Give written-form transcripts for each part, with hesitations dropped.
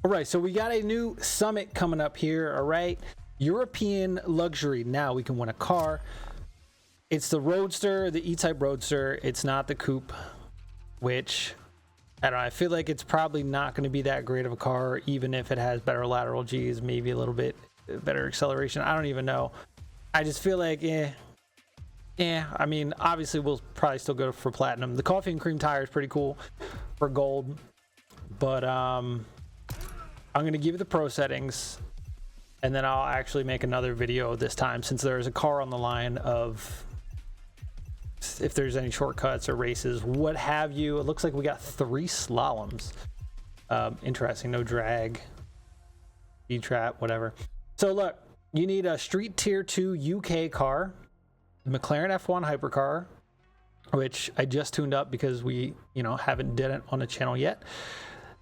All right, so we got a new summit coming up here. All right, European luxury. Now we can win a car. It's the Roadster, the E-Type Roadster. It's not the Coupe, which I don't know. I feel like it's probably not going to be that great of a car, even if it has better lateral G's, maybe a little bit better acceleration. I don't even know. I just feel like, I mean, obviously we'll probably still go for platinum. The coffee and cream tire is pretty cool for gold, but I'm going to give you the pro settings, and then I'll actually make another video this time, since there's a car on the line of if there's any shortcuts or races, what have you. It looks like we got 3 slaloms. Interesting. No drag, D-trap, whatever. So look, you need a street tier 2 UK car, the McLaren F1 hypercar, which I just tuned up because we, haven't did it on the channel yet.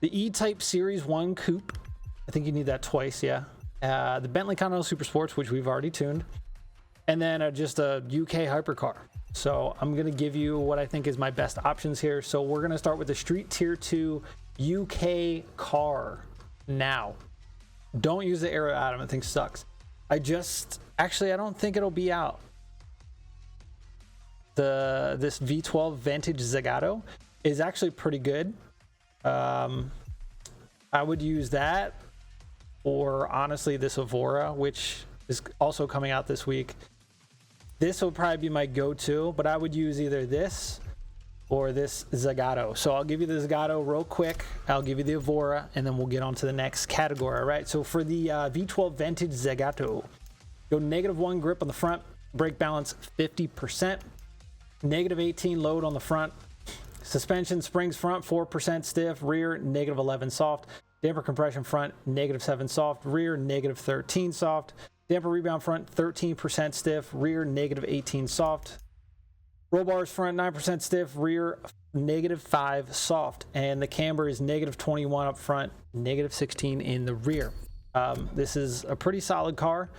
The E-Type Series 1 Coupe. I think you need that twice, yeah. The Bentley Continental Supersports, which we've already tuned. And then just a UK hypercar. So I'm going to give you what I think is my best options here. So we're going to start with the Street Tier 2 UK car now. Don't use the Aero Atom. I think sucks. I don't think it'll be out. This V12 Vantage Zagato is actually pretty good. I would use that, or honestly this Evora, which is also coming out this week. This will probably be my go-to, but I would use either this or this Zagato. So I'll give you the Zagato real quick. I'll give you the Evora, and then we'll get on to the next category. All right, so for the V12 Vantage Zagato, go -1 grip on the front, brake balance 50%, -18 load on the front, suspension springs front 4% stiff, rear -11 soft, damper compression front -7 soft, rear -13 soft, damper rebound front 13% stiff, rear -18 soft, roll bars front 9% stiff, rear -5 soft, and the camber is -21 up front, -16 in the rear. This is a pretty solid car.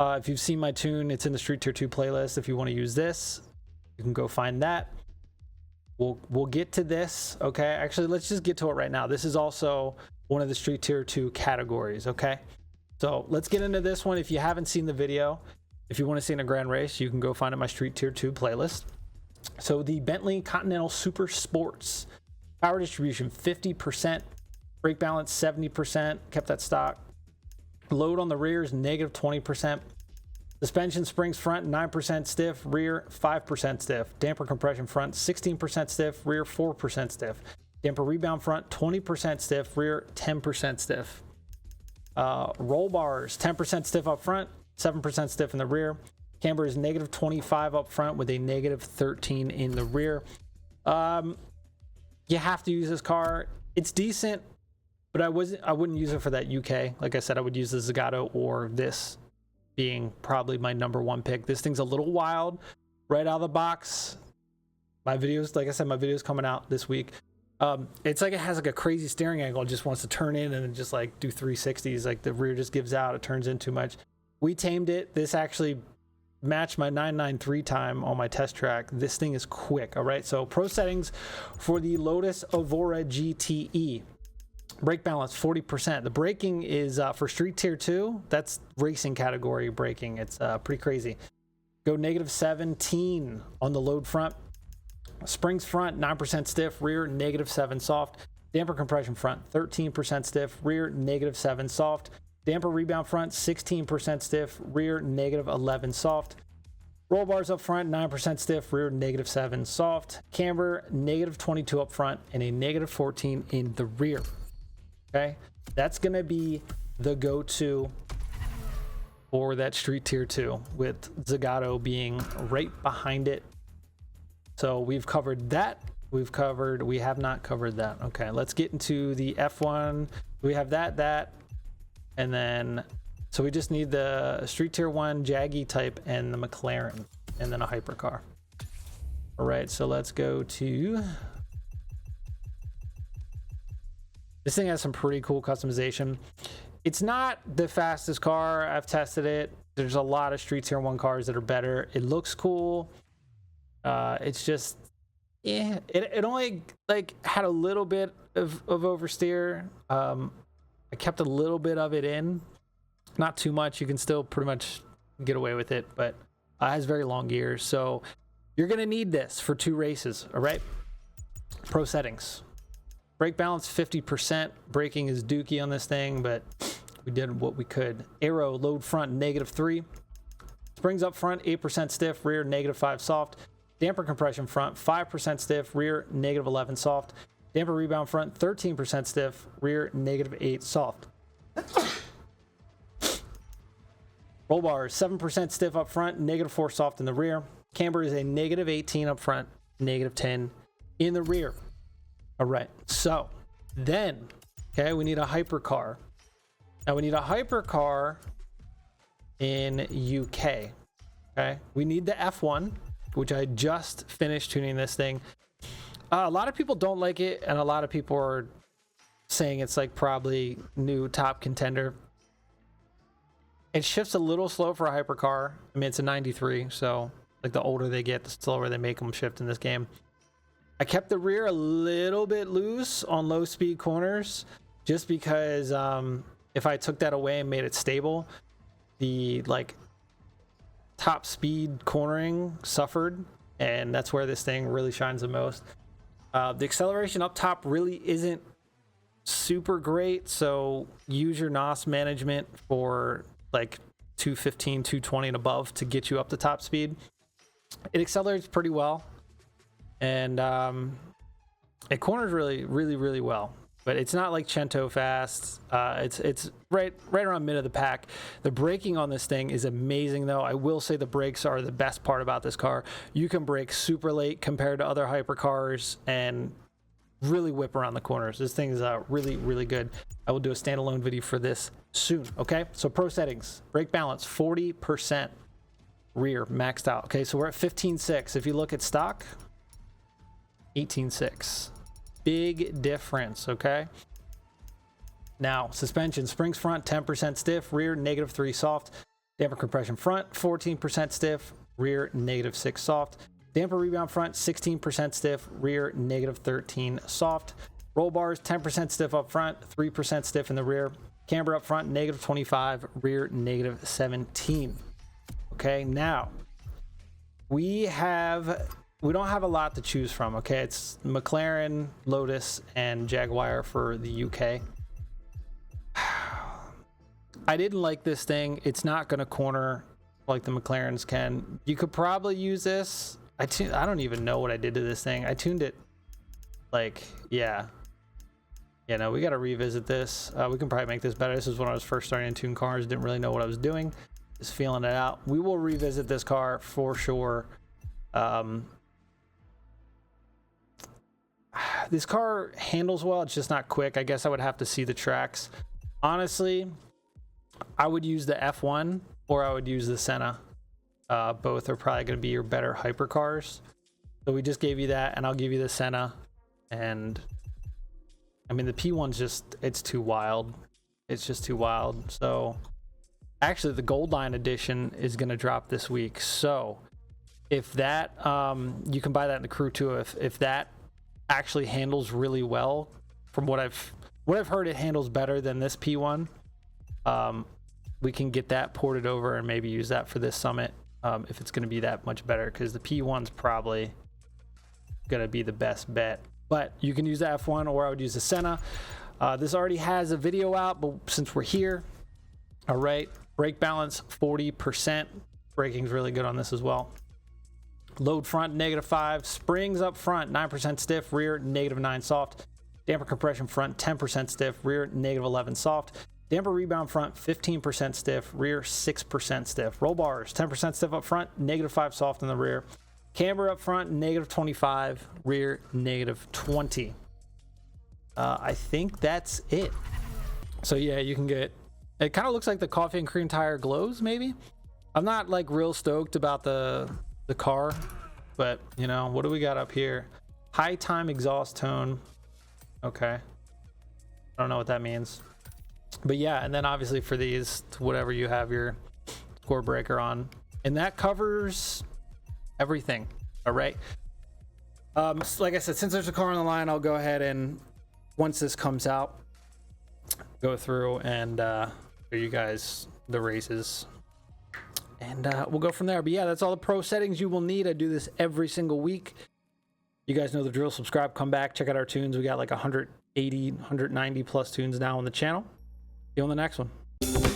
If you've seen my tune, it's in the Street Tier 2 playlist. If you want to use this, you can go find that. We'll get to this. Okay, actually, let's just get to it right now. This is also one of the Street Tier 2 categories. Okay, so let's get into this one. If you haven't seen the video, if you want to see in a grand race, you can go find it in my Street Tier 2 playlist. So the Bentley Continental Supersports, power distribution 50%, brake balance 70%, kept that stock. Load on the rear is -20%. Suspension springs front 9% stiff, rear 5% stiff. Damper compression front 16% stiff, rear 4% stiff. Damper rebound front 20% stiff, rear 10% stiff. Roll bars 10% stiff up front, 7% stiff in the rear. Camber is -25 up front with a -13 in the rear. You have to use this car. It's decent, but I wouldn't use it for that UK. Like I said, I would use the Zagato or this being probably my #1 pick. This thing's a little wild right out of the box. My videos, like I said, my video's coming out this week. It's like it has like a crazy steering angle. It just wants to turn in and just like do 360s. Like the rear just gives out. It turns in too much. We tamed it. This actually matched my 993 time on my test track. This thing is quick. All right. So pro settings for the Lotus Evora GTE. Brake balance 40%. The braking is for Street Tier 2. That's racing category braking. It's pretty crazy. Go -17 on the load front. Springs front 9% stiff, rear -7 soft. Damper compression front 13% stiff, rear -7 soft. Damper rebound front 16% stiff, rear -11 soft. Roll bars up front 9% stiff, rear -7 soft. Camber -22 up front and a -14 in the rear. Okay, that's gonna be the go-to for that Street Tier 2, with Zagato being right behind it. So we've covered that. We have not covered that. Okay, let's get into the F1. We have that, and then, so we just need the Street Tier 1 Jag E-Type and the McLaren, and then a hypercar. All right, so let's go to, this thing has some pretty cool customization. It's not the fastest car. I've tested it. There's a lot of Street Tier 1 cars that are better. It looks cool. It's just, it only like had a little bit of oversteer. I kept a little bit of it in, not too much. You can still pretty much get away with it, but it has very long gears. So you're going to need this for 2 races. All right. Pro settings. Brake balance 50%. Braking is dookie on this thing, but we did what we could. Aero load front -3. Springs up front 8% stiff, rear -5 soft. Damper compression front 5% stiff, rear -11 soft. Damper rebound front 13% stiff, rear -8 soft. Roll bars 7% stiff up front, -4 soft in the rear. Camber is a -18 up front, -10 in the rear. All right, so then, okay, we need a hypercar. Now we need a hypercar in UK. Okay, we need the F1, which I just finished tuning this thing. A lot of people don't like it, and a lot of people are saying it's like probably new top contender. It shifts a little slow for a hypercar. I mean, it's a 93, so like the older they get, the slower they make them shift in this game. I kept the rear a little bit loose on low speed corners, just because if I took that away and made it stable, the like top speed cornering suffered, and that's where this thing really shines the most. The acceleration up top really isn't super great, so use your NOS management for like 215, 220 and above to get you up to top speed. It accelerates pretty well, and it corners really well, but it's not like Cento fast. It's right around mid of the pack. The braking on this thing is amazing, though. I will say the brakes are the best part about this car. You can brake super late compared to other hypercars and really whip around the corners. This thing is really good. I will do a standalone video for this soon. Okay, so pro settings: brake balance 40%, rear maxed out. Okay, so we're at 15.6. If you look at stock, 18.6. Big difference. Okay, now suspension: springs front 10% stiff, rear -3 soft. Damper compression front 14% stiff, rear -6 soft. Damper rebound front 16% stiff, rear -13 soft. Roll bars 10% stiff up front, 3% stiff in the rear. Camber up front -25, rear -17. Okay, now we don't have a lot to choose from. Okay, it's McLaren, Lotus, and Jaguar for the UK. I didn't like this thing. It's not going to corner like the McLarens can. You could probably use this. I don't even know what I did to this thing. I tuned it like, yeah. You know, we got to revisit this. We can probably make this better. This is when I was first starting to tune cars. Didn't really know what I was doing. Just feeling it out. We will revisit this car for sure. This car handles well. It's just not quick. I guess I would have to see the tracks. Honestly, I would use the F1 or I would use the Senna. Both are probably going to be your better hypercars. So we just gave you that, and I'll give you the Senna. And I mean, the P1's just, it's too wild. It's just too wild. So actually the Gold Line edition is going to drop this week. So if that, you can buy that in the Crew too. If that actually handles really well, from what I've heard, it handles better than this P1. We can get that ported over and maybe use that for this Summit. If it's going to be that much better, because the P1's probably going to be the best bet. But you can use the F1 or I would use the Senna. This already has a video out, but since we're here, all right, brake balance 40%. Braking's really good on this as well. Load front -5, springs up front 9% stiff, rear -9 soft. Damper compression front 10% stiff, rear -11 soft. Damper rebound front 15% stiff, rear 6% stiff. Roll bars 10% stiff up front, -5 soft in the rear. Camber up front -25, rear -20. I think that's it. So yeah, you can get, it kind of looks like the coffee and cream tire glows maybe. I'm not like real stoked about the car, but you know, what do we got up here? High time exhaust tone. Okay, I don't know what that means. But yeah, and then obviously for these, whatever you have your score breaker on, and that covers everything. All right. Like I said, since there's a car on the line, I'll go ahead and once this comes out, go through and show you guys the races, and we'll go from there. But yeah, that's all the pro settings you will need. I do this every single week. You guys know the drill. Subscribe, come back, check out our tunes. We got like 180, 190 plus tunes now on the channel. See you on the next one.